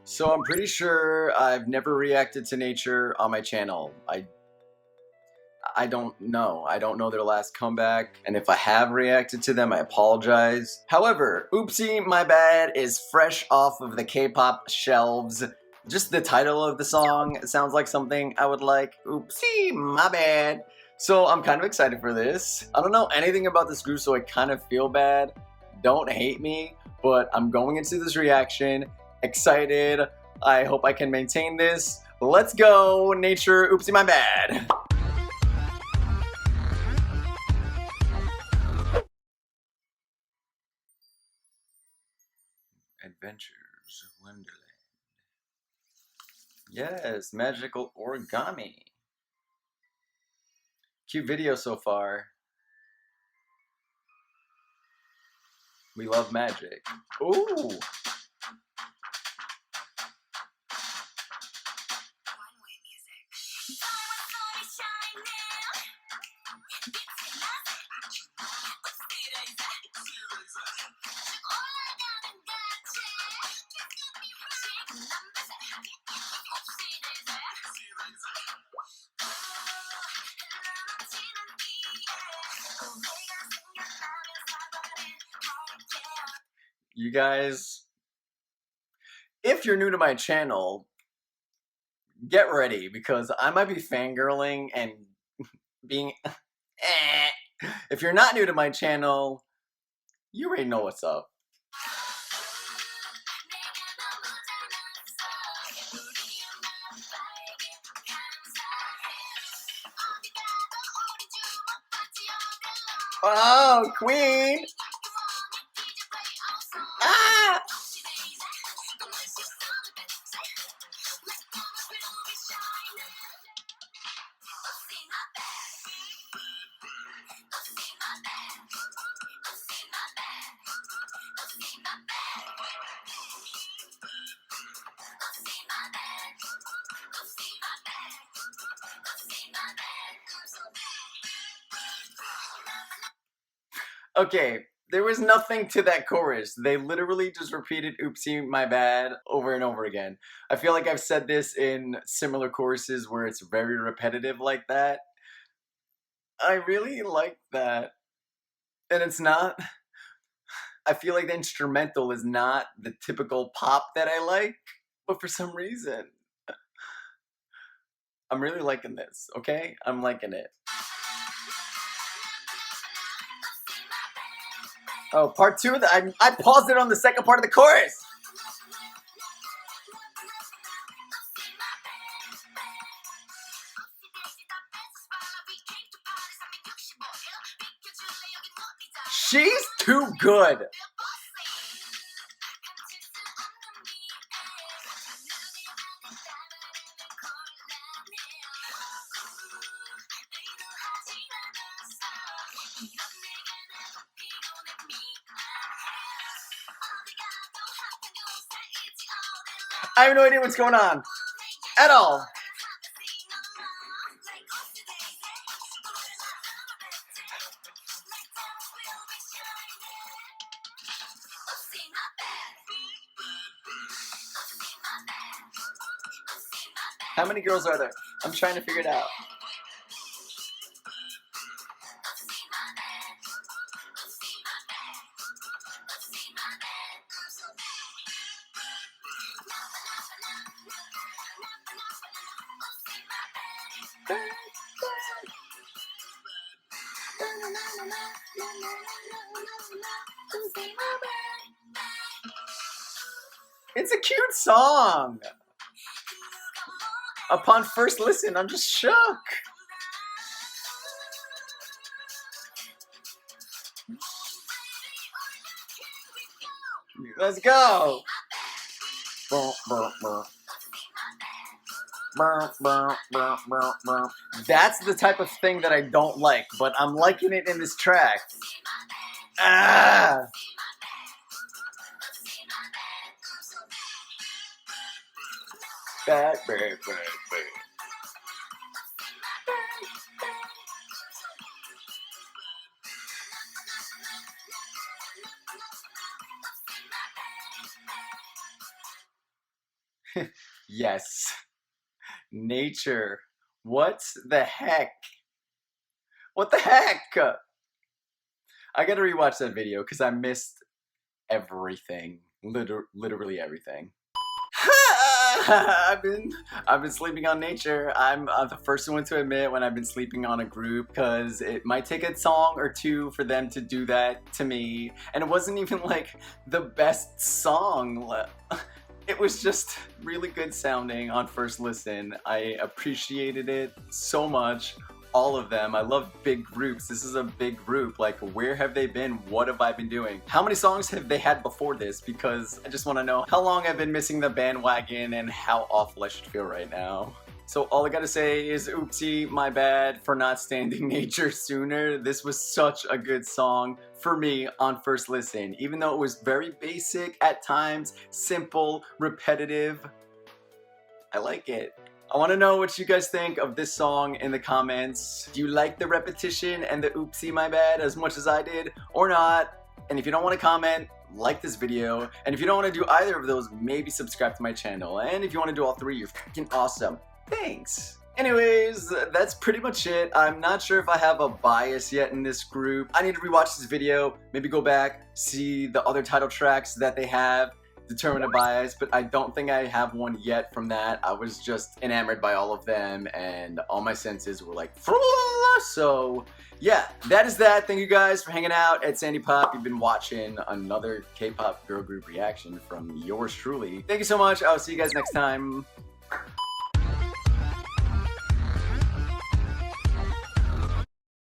So I'm pretty sure I've never reacted to Nature on my channel. I don't know. I don't know their last comeback, and if I have reacted to them, I apologize. However, Oopsie My Bad is fresh off of the K-pop shelves. Just the title of the song sounds like something I would like. Oopsie My Bad. So I'm kind of excited for this. I don't know anything about this group, so I kind of feel bad. Don't hate me, but I'm going into this reaction excited. I hope I can maintain this. Let's go, Nature, Oopsie My Bad. Adventures Wonderland. Yes, magical origami. Cute video so far. We love magic. Ooh. You guys, if you're new to my channel, get ready because I might be fangirling and being If you're not new to my channel, you already know what's up. Oh, Queen! Ah! Okay, there was nothing to that chorus. They literally just repeated "Oopsie, my bad" over and over again. I feel like I've said this in similar choruses where it's very repetitive like that. I really like that. And it's not... I feel like the instrumental is not the typical pop that I like, but for some reason, I'm really liking this, okay? I'm liking it. Oh, part two? I paused it on the second part of the chorus! She's too good! I have no idea what's going on at all. How many girls are there? I'm trying to figure it out. It's a cute song. Upon first listen, I'm just shook. Let's go. That's the type of thing that I don't like, but I'm liking it in this track. Ah! Bad, bad, bad, bad. Yes. Nature. What the heck? What the heck? I gotta rewatch that video because I missed everything. Literally everything. I've been sleeping on nature. I'm the first one to admit when I've been sleeping on a group because it might take a song or two for them to do that to me, and it wasn't even like the best song. It was just really good sounding on first listen. I appreciated it so much. All of them. I love big groups. This is a big group. Like, where have they been? What have I been doing? How many songs have they had before this? Because I just want to know how long I've been missing the bandwagon and how awful I should feel right now. So all I gotta say is oopsie, my bad for not standing nature sooner. This was such a good song for me on first listen. Even though it was very basic at times, simple, repetitive, I like it. I want to know what you guys think of this song in the comments. Do you like the repetition and the oopsie my bad as much as I did or not? And if you don't want to comment, like this video. And if you don't want to do either of those, maybe subscribe to my channel. And if you want to do all three, you're freaking awesome. Thanks. Anyways, that's pretty much it. I'm not sure if I have a bias yet in this group. I need to rewatch this video, maybe go back, see the other title tracks that they have, determine a bias, but I don't think I have one yet from that. I was just enamored by all of them and all my senses were like, so yeah, that is that. Thank you guys for hanging out at Sandy Pop. You've been watching another K-pop girl group reaction from yours truly. Thank you so much. I'll see you guys next time.